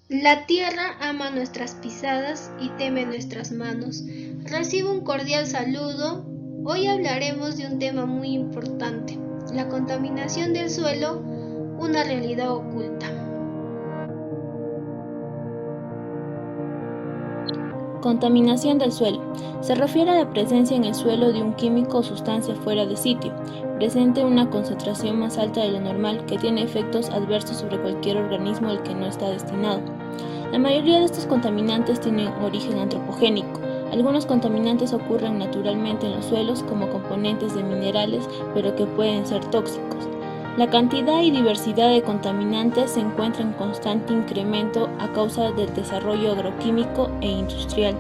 La tierra ama nuestras pisadas y teme nuestras manos. Recibe un cordial saludo. Hoy hablaremos de un tema muy importante, la contaminación del suelo, una realidad oculta. Contaminación del suelo. Se refiere a la presencia en el suelo de un químico o sustancia fuera de sitio, presente en una concentración más alta de lo normal que tiene efectos adversos sobre cualquier organismo al que no está destinado. La mayoría de estos contaminantes tienen origen antropogénico. Algunos contaminantes ocurren naturalmente en los suelos como componentes de minerales, pero que pueden ser tóxicos. La cantidad y diversidad de contaminantes se encuentra en constante incremento a causa del desarrollo agroquímico e industrial.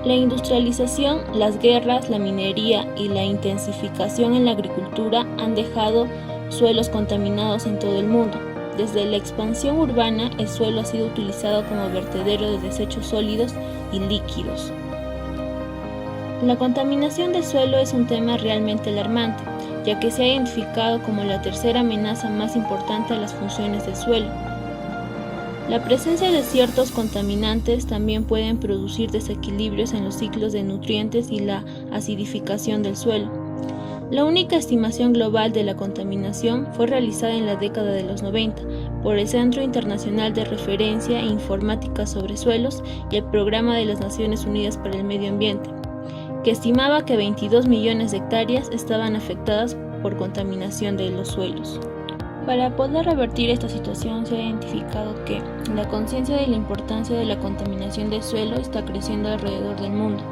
La industrialización, las guerras, la minería y la intensificación en la agricultura han dejado suelos contaminados en todo el mundo. Desde la expansión urbana, el suelo ha sido utilizado como vertedero de desechos sólidos y líquidos. La contaminación del suelo es un tema realmente alarmante, ya que se ha identificado como la tercera amenaza más importante a las funciones del suelo. La presencia de ciertos contaminantes también pueden producir desequilibrios en los ciclos de nutrientes y la acidificación del suelo. La única estimación global de la contaminación fue realizada en la década de los 90 por el Centro Internacional de Referencia e Informática sobre Suelos y el Programa de las Naciones Unidas para el Medio Ambiente, que estimaba que 22 millones de hectáreas estaban afectadas por contaminación de los suelos. Para poder revertir esta situación se ha identificado que la conciencia de la importancia de la contaminación del suelo está creciendo alrededor del mundo,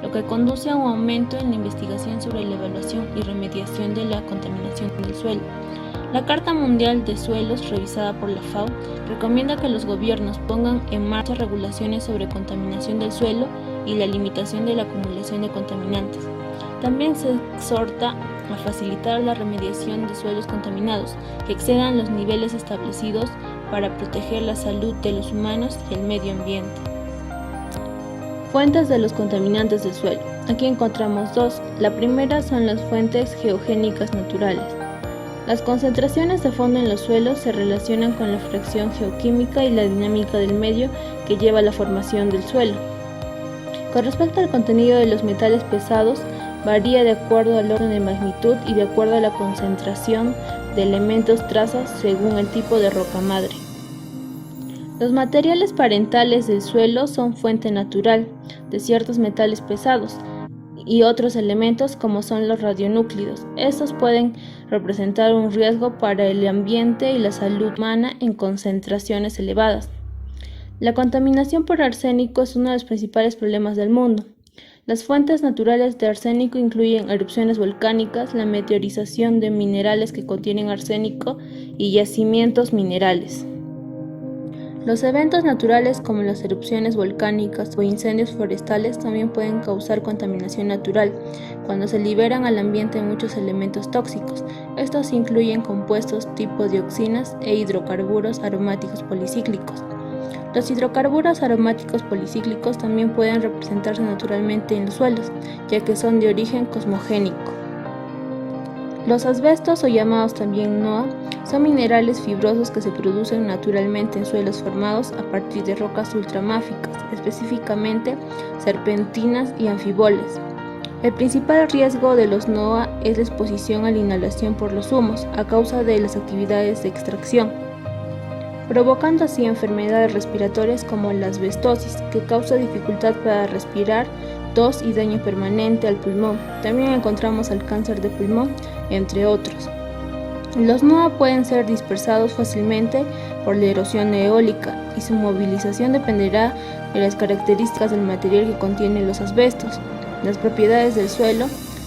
lo que conduce a un aumento en la investigación sobre la evaluación y remediación de la contaminación del suelo. La Carta Mundial de Suelos, revisada por la FAO, recomienda que los gobiernos pongan en marcha regulaciones sobre contaminación del suelo y la limitación de la acumulación de contaminantes. También se exhorta a facilitar la remediación de suelos contaminados que excedan los niveles establecidos para proteger la salud de los humanos y el medio ambiente. Fuentes de los contaminantes del suelo. Aquí encontramos dos. La primera son las fuentes geogénicas naturales. Las concentraciones de fondo en los suelos se relacionan con la fracción geoquímica y la dinámica del medio que lleva a la formación del suelo. Con respecto al contenido de los metales pesados, varía de acuerdo al orden de magnitud y de acuerdo a la concentración de elementos trazas según el tipo de roca madre. Los materiales parentales del suelo son fuente natural de ciertos metales pesados y otros elementos como son los radionúclidos. Estos pueden representar un riesgo para el ambiente y la salud humana en concentraciones elevadas. La contaminación por arsénico es uno de los principales problemas del mundo. Las fuentes naturales de arsénico incluyen erupciones volcánicas, la meteorización de minerales que contienen arsénico y yacimientos minerales. Los eventos naturales como las erupciones volcánicas o incendios forestales también pueden causar contaminación natural cuando se liberan al ambiente muchos elementos tóxicos. Estos incluyen compuestos tipo dioxinas e hidrocarburos aromáticos policíclicos. Los hidrocarburos aromáticos policíclicos también pueden representarse naturalmente en los suelos, ya que son de origen cosmogénico. Los asbestos, o llamados también NOA, son minerales fibrosos que se producen naturalmente en suelos formados a partir de rocas ultramáficas, específicamente serpentinas y anfiboles. El principal riesgo de los NOA es la exposición a la inhalación por los humos a causa de las actividades de extracción, provocando así enfermedades respiratorias como la asbestosis, que causa dificultad para respirar, tos y daño permanente al pulmón. También encontramos el cáncer de pulmón, entre otros. Los NOA pueden ser dispersados fácilmente por la erosión eólica y su movilización dependerá de las características del material que contiene los asbestos, las propiedades del suelo,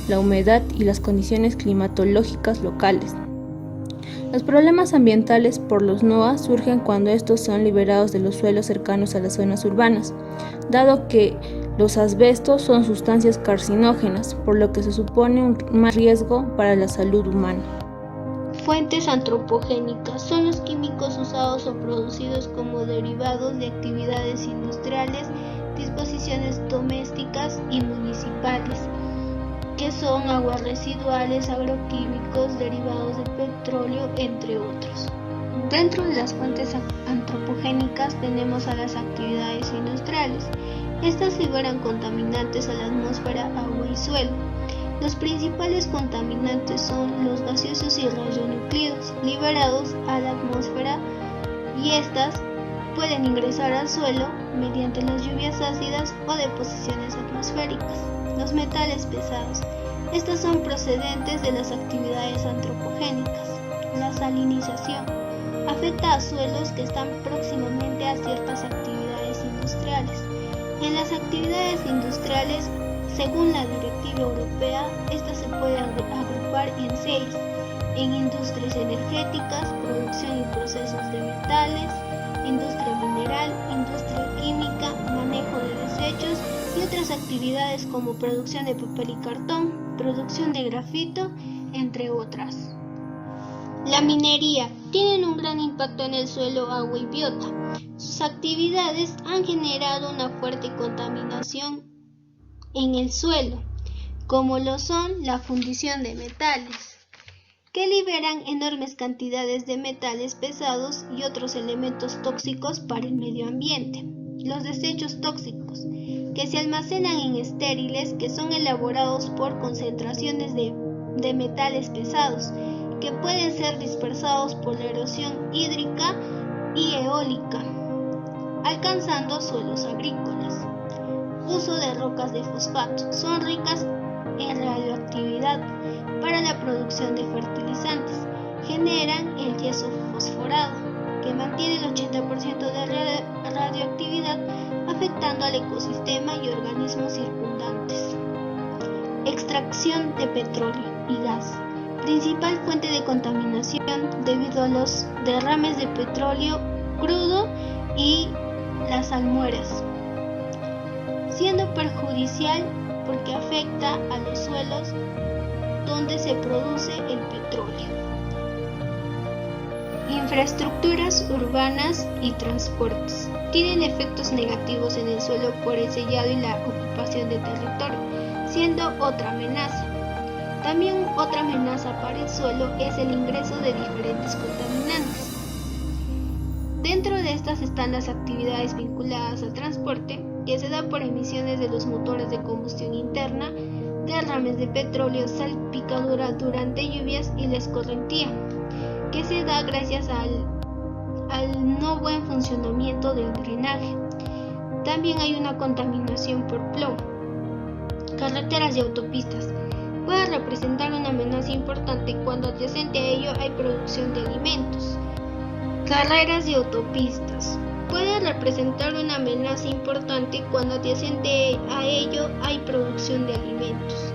la humedad y las condiciones climatológicas locales. Los problemas ambientales por los NOA surgen cuando estos son liberados de los suelos cercanos a las zonas urbanas, dado que los asbestos son sustancias carcinógenas, por lo que se supone un más riesgo para la salud humana. Fuentes antropogénicas son los químicos usados o producidos como derivados de actividades industriales, disposiciones domésticas y municipales, que son aguas residuales, agroquímicos, derivados del petróleo, entre otros. Dentro de las fuentes antropogénicas tenemos a las actividades industriales. Estas liberan contaminantes a la atmósfera, agua y suelo. Los principales contaminantes son los gaseosos y radionuclidos liberados a la atmósfera, y estas pueden ingresar al suelo mediante las lluvias ácidas o deposiciones atmosféricas. Los metales pesados. Estas son procedentes de las actividades antropogénicas. La salinización afecta a suelos que están próximamente a ciertas actividades industriales. En las actividades industriales, según la Directiva Europea, estas se pueden agrupar en 6: en industrias energéticas, producción y procesos de metales, industria mineral, industria química, manejo de desechos y otras actividades como producción de papel y cartón, producción de grafito, entre otras. La minería tiene un gran impacto en el suelo, agua y biota. Sus actividades han generado una fuerte contaminación en el suelo, como lo son la fundición de metales, que liberan enormes cantidades de metales pesados y otros elementos tóxicos para el medio ambiente. Los desechos tóxicos, que se almacenan en estériles que son elaborados por concentraciones de metales pesados, que pueden ser dispersados por la erosión hídrica y eólica, alcanzando suelos agrícolas. Uso de rocas de fosfato. Son ricas en radioactividad para la producción de fertilizantes. Generan el yeso fosforado, que mantiene el 80% de radioactividad, afectando al ecosistema y organismos circundantes. Extracción de petróleo y gas. Principal fuente de contaminación debido a los derrames de petróleo crudo y las salmueras, siendo perjudicial porque afecta a los suelos donde se produce el petróleo. Infraestructuras urbanas y transportes. Tienen efectos negativos en el suelo por el sellado y la ocupación de territorio, siendo otra amenaza. También otra amenaza para el suelo es el ingreso de diferentes contaminantes. Dentro de estas están las actividades vinculadas al transporte, que se da por emisiones de los motores de combustión interna, derrames de petróleo, salpicadura durante lluvias y la escorrentía, que se da gracias al no buen funcionamiento del drenaje. También hay una contaminación por plomo. Carreteras y autopistas. Puede representar una amenaza importante cuando adyacente a ello hay producción de alimentos. Carreras y autopistas. Puede representar una amenaza importante cuando adyacente a ello hay producción de alimentos.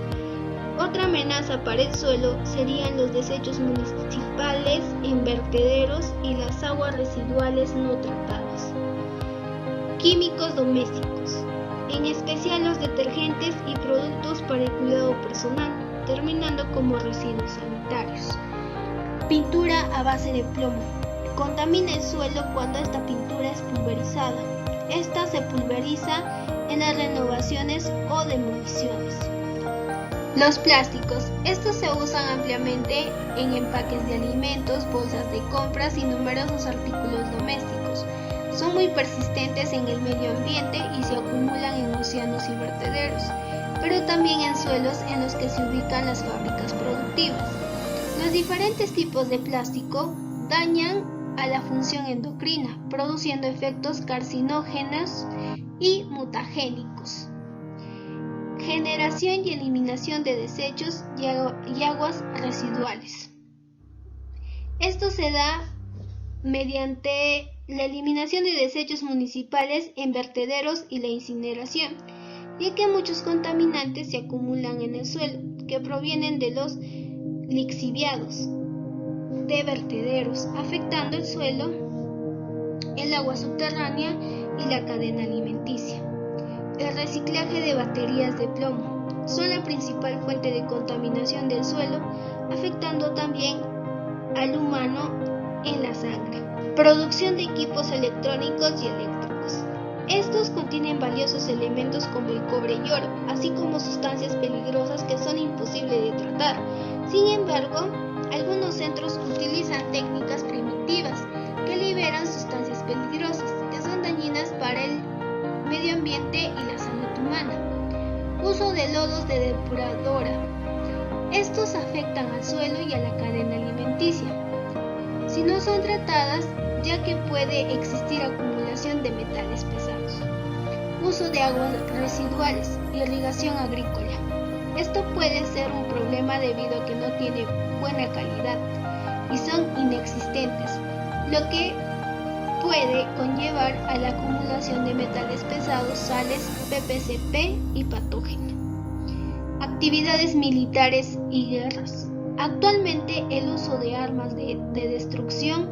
Otra amenaza para el suelo serían los desechos municipales en vertederos y las aguas residuales no tratadas. Químicos domésticos, en especial los detergentes y productos para el cuidado personal, terminando como residuos sanitarios. Pintura a base de plomo. Contamina el suelo cuando esta pintura es pulverizada. Esta se pulveriza en las renovaciones o demoliciones. Los plásticos. Estos se usan ampliamente en empaques de alimentos, bolsas de compras y numerosos artículos domésticos. Son muy persistentes en el medio ambiente y se acumulan en océanos y vertederos, pero también en suelos en los que se ubican las fábricas productivas. Los diferentes tipos de plástico dañan a la función endocrina, produciendo efectos carcinógenos y mutagénicos. Generación y eliminación de desechos y aguas residuales. Esto se da mediante la eliminación de desechos municipales en vertederos y la incineración, ya que muchos contaminantes se acumulan en el suelo, que provienen de los lixiviados de vertederos, afectando el suelo, el agua subterránea y la cadena alimenticia. El reciclaje de baterías de plomo son la principal fuente de contaminación del suelo, afectando también al humano en la sangre. Producción de equipos electrónicos y eléctricos. Estos contienen valiosos elementos como el cobre y oro, así como sustancias peligrosas que son imposibles de tratar. Sin embargo, algunos centros utilizan técnicas primitivas que liberan sustancias peligrosas que son dañinas para el medio ambiente y la salud humana. Uso de lodos de depuradora. Estos afectan al suelo y a la cadena alimenticia si no son tratadas, ya que puede existir acumulación de metales pesados. Uso de aguas residuales, irrigación agrícola. Esto puede ser un problema debido a que no tiene buena calidad y son inexistentes, lo que puede conllevar a la acumulación de metales pesados, sales, PPCP y patógenos. Actividades militares y guerras. Actualmente el uso de armas de destrucción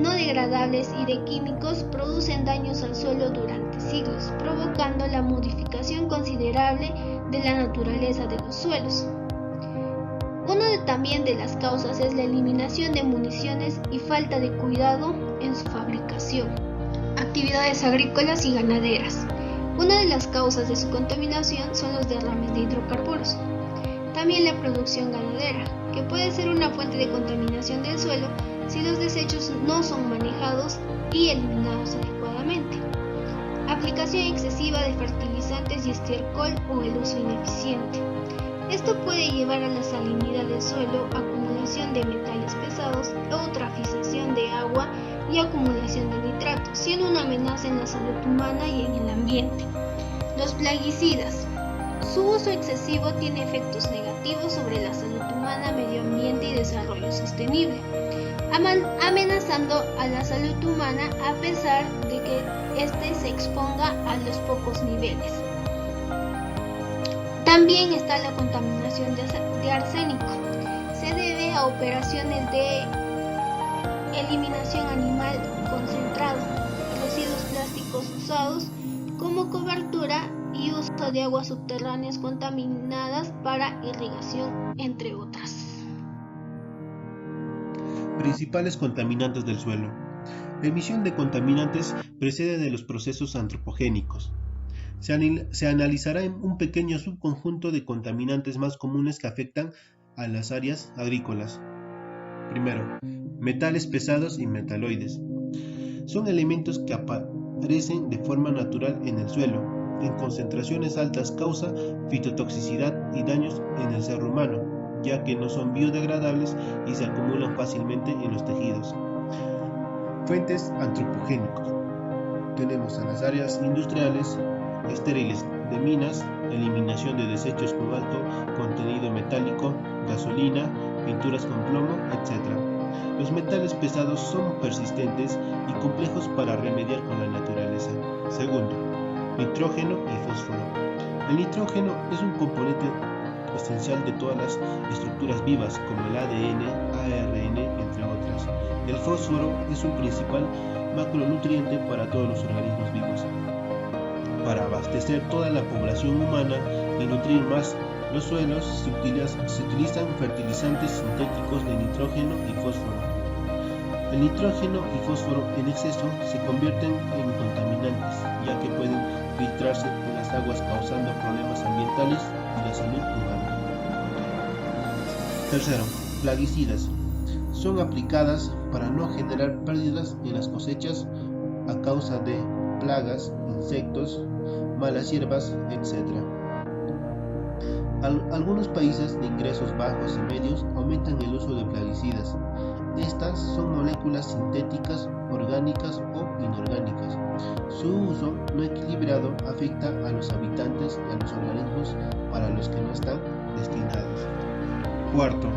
no degradables y de químicos producen daños al suelo durante siglos, provocando la modificación considerable de la naturaleza de los suelos. Una también de las causas es la eliminación de municiones y falta de cuidado en su fabricación. Actividades agrícolas y ganaderas. Una de las causas de su contaminación son los derrames de hidrocarburos. También la producción ganadera, que puede ser una fuente de contaminación del suelo si los desechos no son manejados y eliminados adecuadamente. Aplicación excesiva de fertilizantes y estiércol o el uso ineficiente. Esto puede llevar a la salinidad del suelo, acumulación de metales pesados, eutrofización de agua y acumulación de nitratos, siendo una amenaza en la salud humana y en el ambiente. Los plaguicidas. Su uso excesivo tiene efectos negativos sobre la salud humana, medio ambiente y desarrollo sostenible, amenazando a la salud humana a pesar de que éste se exponga a los pocos niveles. También está la contaminación de arsénico. Se debe a operaciones de eliminación animal concentrado, residuos plásticos usados como cobertura y uso de aguas subterráneas contaminadas para irrigación, entre otras. Principales contaminantes del suelo. La emisión de contaminantes precede de los procesos antropogénicos. Se analizará en un pequeño subconjunto de contaminantes más comunes que afectan a las áreas agrícolas. Primero, metales pesados y metaloides. Son elementos que aparecen de forma natural en el suelo. En concentraciones altas causa fitotoxicidad y daños en el ser humano, ya que no son biodegradables y se acumulan fácilmente en los tejidos. Fuentes antropogénicos. Tenemos a las áreas industriales, estériles de minas, eliminación de desechos con alto contenido metálico, gasolina, pinturas con plomo, etc. Los metales pesados son persistentes y complejos para remediar con la naturaleza. Segundo, nitrógeno y fósforo. El nitrógeno es un componente esencial de todas las estructuras vivas, como el ADN, ARN, entre otras. El fósforo es un principal macronutriente para todos los organismos vivos. Para abastecer toda la población humana y nutrir más los suelos, se utilizan fertilizantes sintéticos de nitrógeno y fósforo. El nitrógeno y fósforo en exceso se convierten en contaminantes, ya que pueden filtrarse en las aguas causando problemas ambientales y la salud humana. Tercero, plaguicidas. Son aplicadas para no generar pérdidas en las cosechas a causa de plagas, insectos, malas hierbas, etc. Algunos países de ingresos bajos y medios aumentan el uso de plaguicidas. Estas son moléculas sintéticas, orgánicas o inorgánicas. Su uso no equilibrado afecta a los habitantes y a los organismos para los que no están destinados. Cuarto,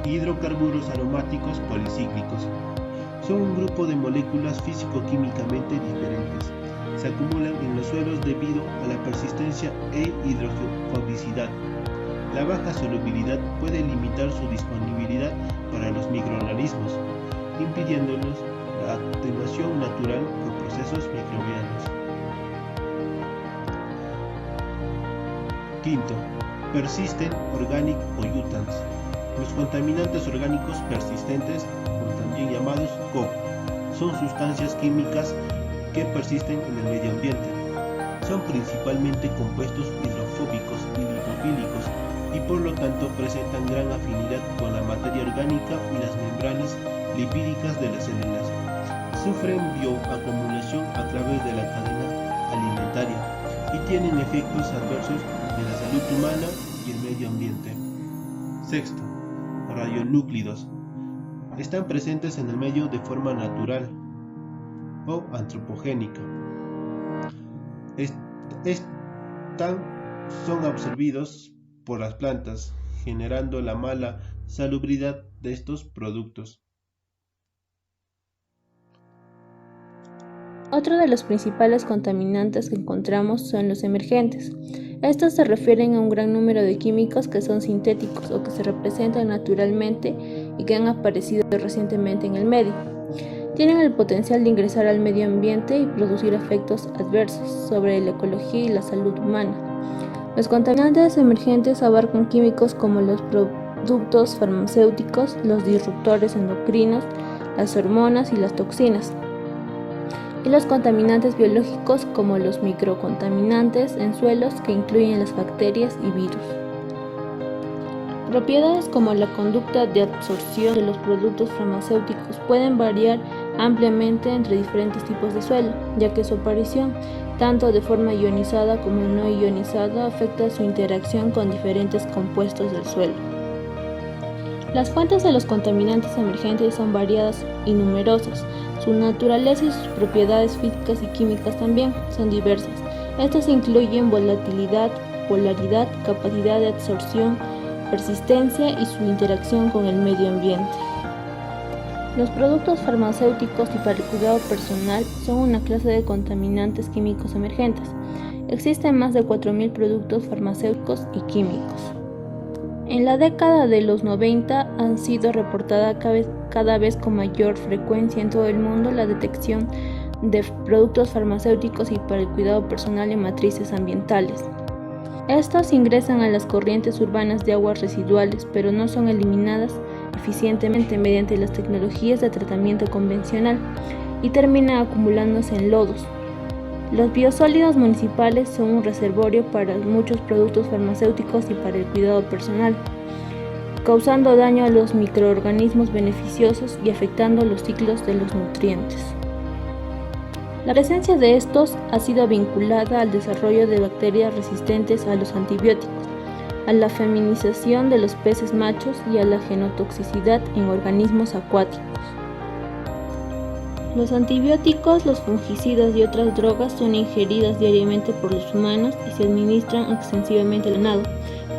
hidrocarburos aromáticos policíclicos. Son un grupo de moléculas físico-químicamente diferentes. Se acumulan en los suelos debido a la persistencia e hidrofobicidad. La baja solubilidad puede limitar su disponibilidad para los microorganismos, impidiéndolos la atenuación natural por procesos microbianos. Quinto, persistent organic pollutants. Los contaminantes orgánicos persistentes, o también llamados COP, son sustancias químicas que persisten en el medio ambiente. Son principalmente compuestos hidrofóbicos y lipofílicos y por lo tanto presentan gran afinidad con la materia orgánica y las membranas lipídicas de las células. sufren bioacumulación a través de la cadena alimentaria y tienen efectos adversos en la salud humana y el medio ambiente. Sexto, radionúclidos. Están presentes en el medio de forma natural o antropogénica. Son absorbidos por las plantas, generando la mala salubridad de estos productos. Otro de los principales contaminantes que encontramos son los emergentes. Estos se refieren a un gran número de químicos que son sintéticos o que se representan naturalmente y que han aparecido recientemente en el medio. Tienen el potencial de ingresar al medio ambiente y producir efectos adversos sobre la ecología y la salud humana. Los contaminantes emergentes abarcan químicos como los productos farmacéuticos, los disruptores endocrinos, las hormonas y las toxinas, y los contaminantes biológicos como los microcontaminantes en suelos que incluyen las bacterias y virus. Propiedades como la conducta de absorción de los productos farmacéuticos pueden variar ampliamente entre diferentes tipos de suelo, ya que su aparición, tanto de forma ionizada como no ionizada, afecta su interacción con diferentes compuestos del suelo. Las fuentes de los contaminantes emergentes son variadas y numerosas. Su naturaleza y sus propiedades físicas y químicas también son diversas. Estas incluyen volatilidad, polaridad, capacidad de absorción, persistencia y su interacción con el medio ambiente. Los productos farmacéuticos y para el cuidado personal son una clase de contaminantes químicos emergentes. Existen más de 4.000 productos farmacéuticos y químicos. En la década de los 90 han sido reportadas cada vez con mayor frecuencia en todo el mundo la detección de productos farmacéuticos y para el cuidado personal en matrices ambientales. Estos ingresan a las corrientes urbanas de aguas residuales, pero no son eliminadas eficientemente mediante las tecnologías de tratamiento convencional y terminan acumulándose en lodos. Los biosólidos municipales son un reservorio para muchos productos farmacéuticos y para el cuidado personal, causando daño a los microorganismos beneficiosos y afectando los ciclos de los nutrientes. La presencia de estos ha sido vinculada al desarrollo de bacterias resistentes a los antibióticos, a la feminización de los peces machos y a la genotoxicidad en organismos acuáticos. Los antibióticos, los fungicidas y otras drogas son ingeridas diariamente por los humanos y se administran extensivamente al ganado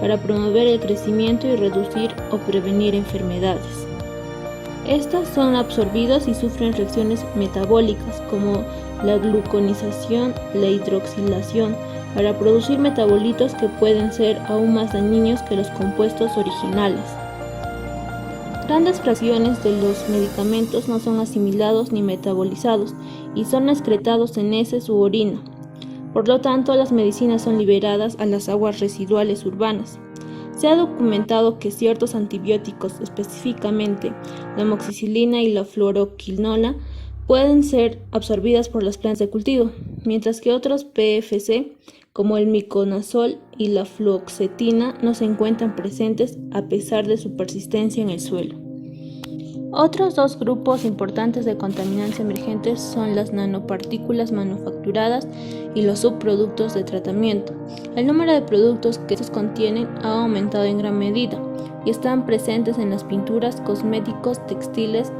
para promover el crecimiento y reducir o prevenir enfermedades. Estos son absorbidos y sufren reacciones metabólicas como la gluconización, la hidroxilación, para producir metabolitos que pueden ser aún más dañinos que los compuestos originales. Grandes fracciones de los medicamentos no son asimilados ni metabolizados y son excretados en heces u orina. Por lo tanto, las medicinas son liberadas a las aguas residuales urbanas. Se ha documentado que ciertos antibióticos, específicamente la amoxicilina y la fluoroquinola, pueden ser absorbidas por las plantas de cultivo, mientras que otros PFC, como el miconazol y la fluoxetina, no se encuentran presentes a pesar de su persistencia en el suelo. Otros dos grupos importantes de contaminantes emergentes son las nanopartículas manufacturadas y los subproductos de tratamiento. El número de productos que estos contienen ha aumentado en gran medida y están presentes en las pinturas, cosméticos, textiles,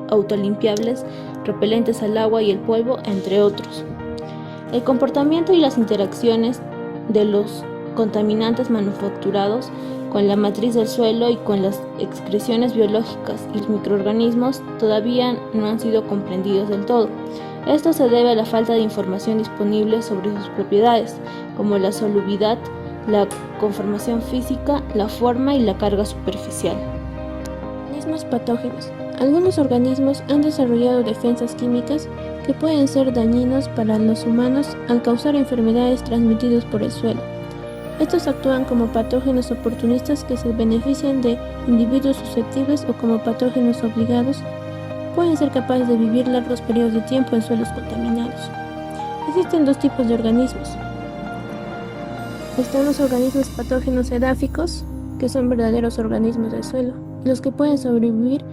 autolimpiables, repelentes al agua y el polvo, entre otros. El comportamiento y las interacciones de los contaminantes manufacturados con la matriz del suelo y con las excreciones biológicas y los microorganismos todavía no han sido comprendidos del todo. Esto se debe a la falta de información disponible sobre sus propiedades, como la solubilidad, la conformación física, la forma y la carga superficial. Organismos patógenos. Algunos organismos han desarrollado defensas químicas que pueden ser dañinos para los humanos al causar enfermedades transmitidas por el suelo. Estos actúan como patógenos oportunistas que se benefician de individuos susceptibles o como patógenos obligados. Pueden ser capaces de vivir largos periodos de tiempo en suelos contaminados. Existen dos tipos de organismos. Están los organismos patógenos edáficos, que son verdaderos organismos del suelo, los que pueden sobrevivir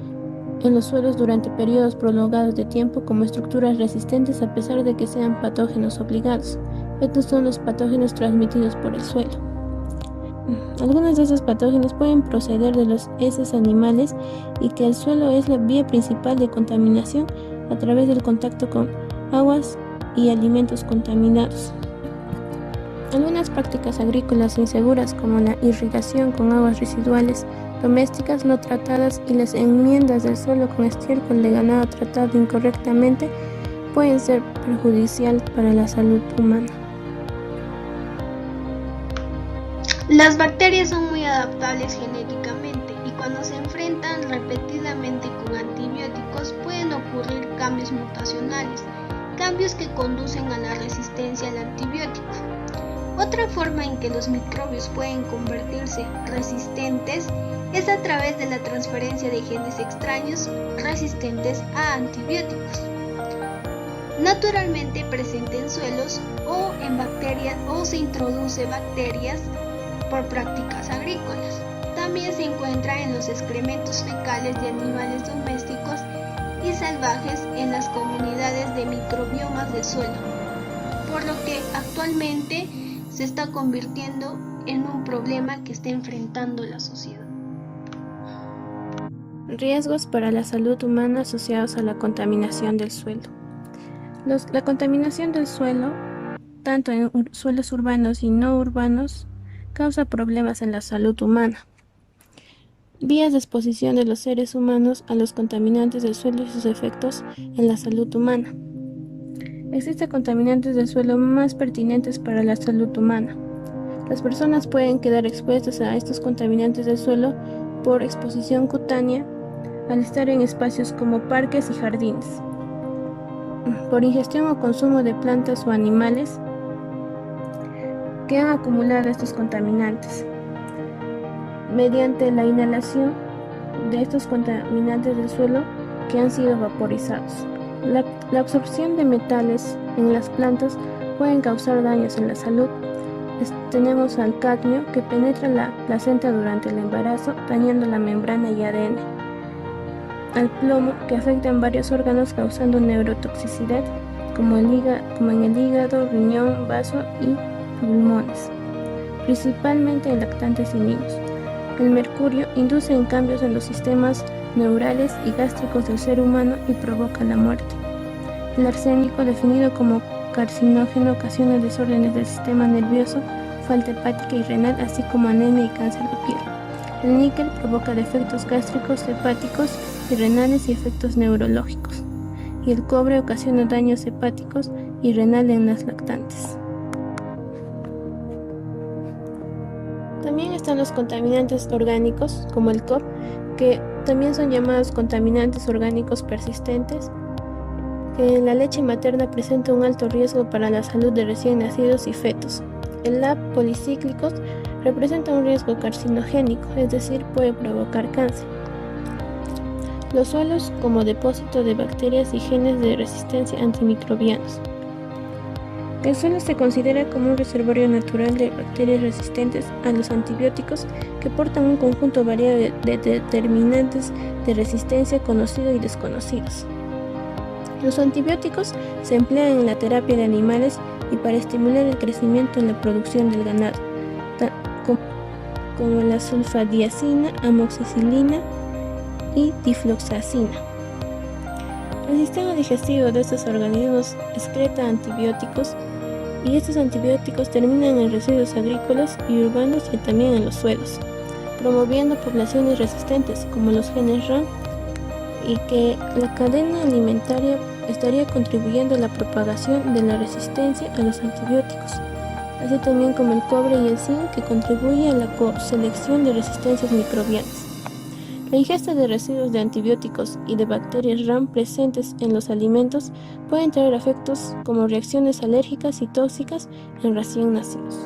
en los suelos durante periodos prolongados de tiempo como estructuras resistentes a pesar de que sean patógenos obligados. Estos son los patógenos transmitidos por el suelo. Algunos de esos patógenos pueden proceder de los heces animales y que el suelo es la vía principal de contaminación a través del contacto con aguas y alimentos contaminados. Algunas prácticas agrícolas inseguras como la irrigación con aguas residuales domésticas no tratadas y las enmiendas del suelo con estiércol de ganado tratado incorrectamente pueden ser perjudiciales para la salud humana. Las bacterias son muy adaptables genéticamente y cuando se enfrentan repetidamente con antibióticos pueden ocurrir cambios mutacionales, cambios que conducen a la resistencia al antibiótico. Otra forma en que los microbios pueden convertirse resistentes es a través de la transferencia de genes extraños resistentes a antibióticos, naturalmente presente en suelos o en bacterias o se introduce bacterias por prácticas agrícolas. También se encuentra en los excrementos fecales de animales domésticos y salvajes en las comunidades de microbiomas del suelo, por lo que actualmente se está convirtiendo en un problema que está enfrentando la sociedad. Riesgos para la salud humana asociados a la contaminación del suelo. La contaminación del suelo, tanto en suelos urbanos y no urbanos, causa problemas en la salud humana. Vías de exposición de los seres humanos a los contaminantes del suelo y sus efectos en la salud humana. Existen contaminantes del suelo más pertinentes para la salud humana. Las personas pueden quedar expuestas a estos contaminantes del suelo por exposición cutánea al estar en espacios como parques y jardines, por ingestión o consumo de plantas o animales que han acumulado estos contaminantes, mediante la inhalación de estos contaminantes del suelo que han sido vaporizados. La absorción de metales en las plantas pueden causar daños en la salud. Tenemos al cadmio que penetra la placenta durante el embarazo, dañando la membrana y ADN. Al plomo que afecta en varios órganos causando neurotoxicidad, como en el hígado, riñón, vaso y pulmones, principalmente en lactantes y niños. El mercurio induce en cambios en los sistemas neurales y gástricos del ser humano y provoca la muerte. El arsénico, definido como carcinógeno, ocasiona desórdenes del sistema nervioso, falta hepática y renal, así como anemia y cáncer de piel. El níquel provoca defectos gástricos, hepáticos y renales y efectos neurológicos. Y el cobre ocasiona daños hepáticos y renal en las lactantes. También están los contaminantes orgánicos, como el COP, que también son llamados contaminantes orgánicos persistentes, que en la leche materna presenta un alto riesgo para la salud de recién nacidos y fetos. El LAB policíclicos representa un riesgo carcinogénico, es decir, puede provocar cáncer. Los suelos como depósito de bacterias y genes de resistencia antimicrobianos. El suelo se considera como un reservorio natural de bacterias resistentes a los antibióticos que portan un conjunto variado de determinantes de resistencia conocidos y desconocidos. Los antibióticos se emplean en la terapia de animales y para estimular el crecimiento en la producción del ganado, como la sulfadiazina, amoxicilina y difloxacina. El sistema digestivo de estos organismos excreta antibióticos y estos antibióticos terminan en residuos agrícolas y urbanos y también en los suelos, promoviendo poblaciones resistentes como los genes RAM, y que la cadena alimentaria estaría contribuyendo a la propagación de la resistencia a los antibióticos, así también como el cobre y el zinc, que contribuye a la coselección de resistencias microbianas. La ingesta de residuos de antibióticos y de bacterias RAM presentes en los alimentos pueden traer efectos como reacciones alérgicas y tóxicas en recién nacidos.